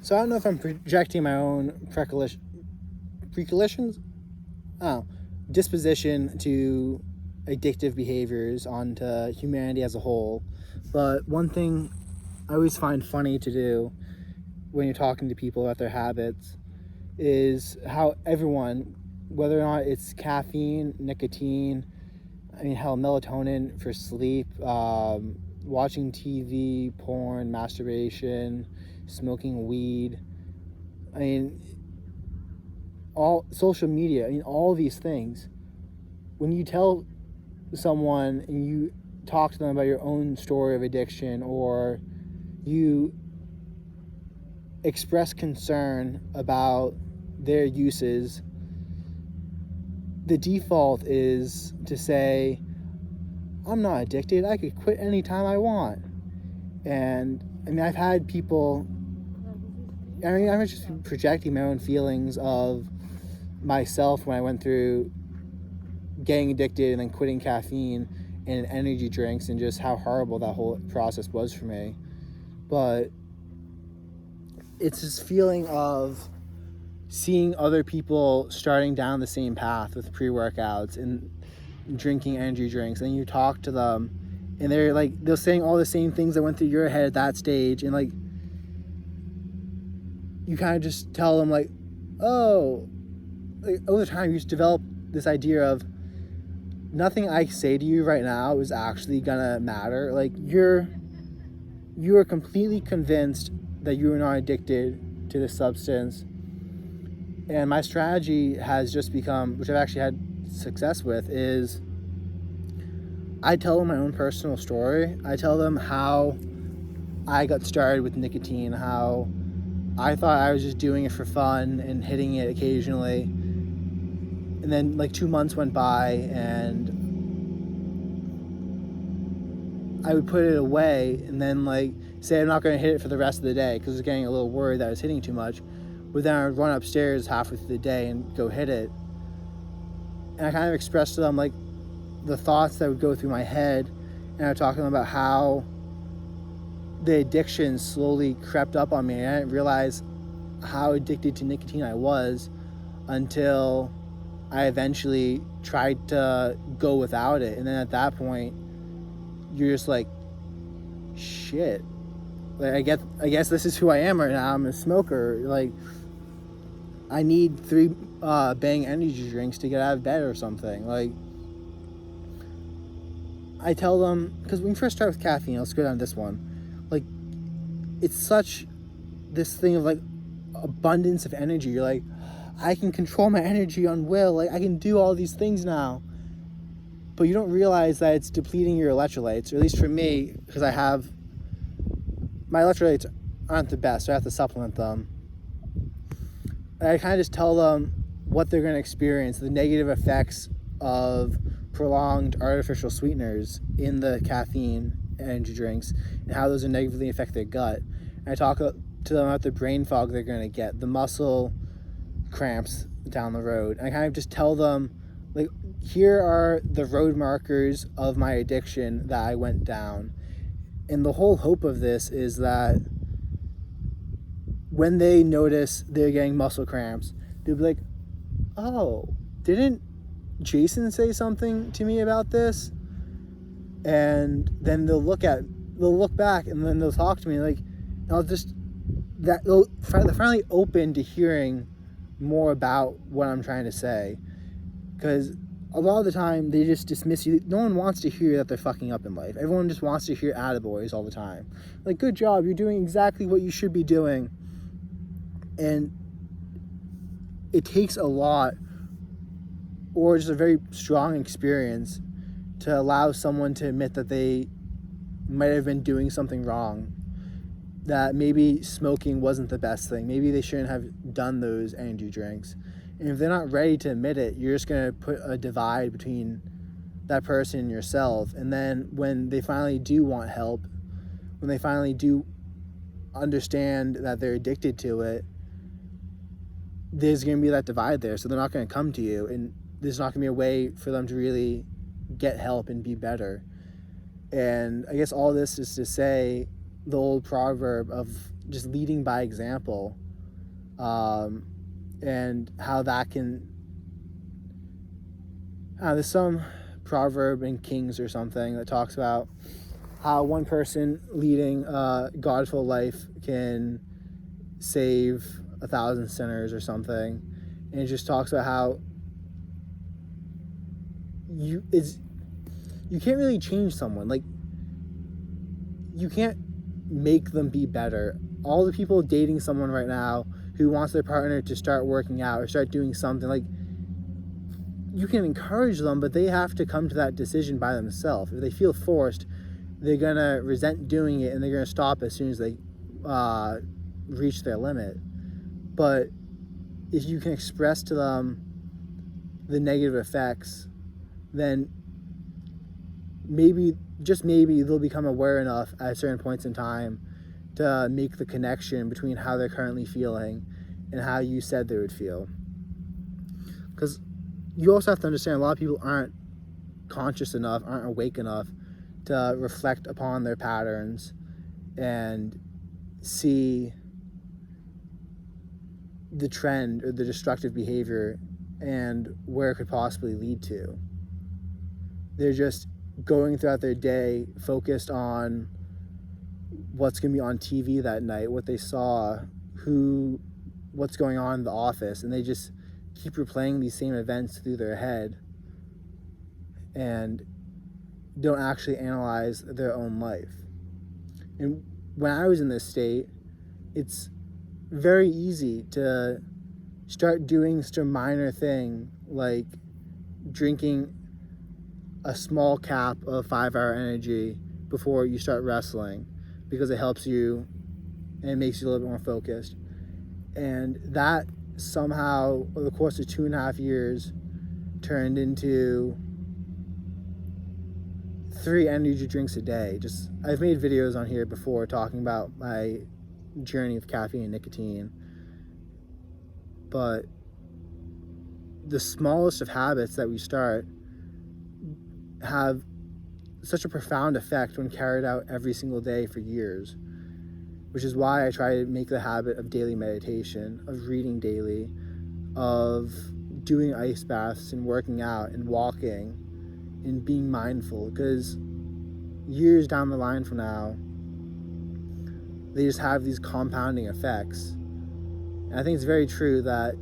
So I don't know if I'm projecting my own precognitions, oh, disposition to addictive behaviors onto humanity as a whole. But one thing I always find funny to do when you're talking to people about their habits is how everyone, whether or not it's caffeine, nicotine, I mean, hell, melatonin for sleep, watching TV, porn, masturbation, smoking weed, I mean, all social media, I mean, all these things. When you tell someone and you talk to them about your own story of addiction, or you express concern about their uses, the default is to say, I'm not addicted, I could quit anytime I want. And I mean, I've had people, I mean, I'm just projecting my own feelings of myself when I went through getting addicted and then quitting caffeine and energy drinks, and just how horrible that whole process was for me. But it's this feeling of seeing other people starting down the same path with pre-workouts and drinking energy drinks, and you talk to them and they're saying all the same things that went through your head at that stage, and like you kind of just tell them like, oh, like, over time you just develop this idea of nothing I say to you right now is actually gonna matter. Like you are completely convinced that you are not addicted to the substance. And my strategy has just become, which I've actually had success with, is I tell them my own personal story. I tell them how I got started with nicotine, how I thought I was just doing it for fun and hitting it occasionally. And then like 2 months went by and I would put it away and then like say I'm not going to hit it for the rest of the day because I was getting a little worried that I was hitting too much. But then I would run upstairs halfway through the day and go hit it. And I kind of expressed to them like the thoughts that would go through my head, and I would talk to them about how the addiction slowly crept up on me. And I didn't realize how addicted to nicotine I was until I eventually tried to go without it. And then at that point, you're just like, shit. Like I guess this is who I am right now. I'm a smoker. Like, I need 3 Bang energy drinks to get out of bed or something. Like, I tell them, because when we first start with caffeine, let's go down this one. Like, it's such this thing of like abundance of energy. You're like, I can control my energy on will. Like, I can do all these things now. But you don't realize that it's depleting your electrolytes, or at least for me, because my electrolytes aren't the best, so I have to supplement them. And I kind of just tell them what they're going to experience, the negative effects of prolonged artificial sweeteners in the caffeine energy drinks, and how those will negatively affect their gut. And I talk to them about the brain fog they're going to get, the muscle cramps down the road. And I kind of just tell them, like, here are the road markers of my addiction that I went down. And the whole hope of this is that when they notice they're getting muscle cramps, they'll be like, oh, didn't Jason say something to me about this? And then they'll look back and then they'll talk to me like, they're finally open to hearing more about what I'm trying to say. Because a lot of the time they just dismiss you. No one wants to hear that they're fucking up in life. Everyone just wants to hear attaboys all the time. Like, good job, you're doing exactly what you should be doing. And it takes a lot, or just a very strong experience, to allow someone to admit that they might have been doing something wrong, that maybe smoking wasn't the best thing, maybe they shouldn't have done those energy drinks. And if they're not ready to admit it, you're just going to put a divide between that person and yourself. And then when they finally do want help, when they finally do understand that they're addicted to it, there's going to be that divide there. So they're not going to come to you, and there's not going to be a way for them to really get help and be better. And I guess all this is to say the old proverb of just leading by example, and how that can. There's some proverb in Kings or something that talks about how one person leading a godful life can save 1,000 sinners or something, and it just talks about how you can't really change someone. Like, you can't make them be better. All the people dating someone right now who wants their partner to start working out or start doing something, like, you can encourage them, but they have to come to that decision by themselves. If they feel forced, they're gonna resent doing it, and they're gonna stop as soon as they reach their limit. But if you can express to them the negative effects, then maybe, just maybe, they'll become aware enough at certain points in time to make the connection between how they're currently feeling and how you said they would feel. Because you also have to understand, a lot of people aren't conscious enough, aren't awake enough to reflect upon their patterns and see the trend or the destructive behavior and where it could possibly lead to. They're just going throughout their day focused on what's going to be on TV that night, what they saw, what's going on in the office, and they just keep replaying these same events through their head and don't actually analyze their own life. And when I was in this state, it's very easy to start doing such a minor thing like drinking a small cap of 5-hour energy before you start wrestling, because it helps you and it makes you a little bit more focused. And that somehow, over the course of 2.5 years, turned into 3 energy drinks a day. I've made videos on here before talking about my journey with caffeine and nicotine, but the smallest of habits that we start have such a profound effect when carried out every single day for years, which is why I try to make the habit of daily meditation, of reading daily, of doing ice baths and working out and walking and being mindful, because years down the line from now, they just have these compounding effects. And I think it's very true that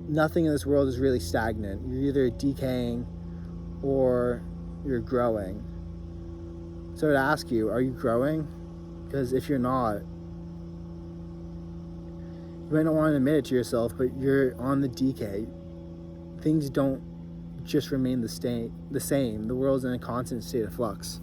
nothing in this world is really stagnant. You're either decaying or you're growing. So to ask you, are you growing? Because if you're not, you might not want to admit it to yourself, but you're on the decay. Things don't just remain the same. The world's in a constant state of flux.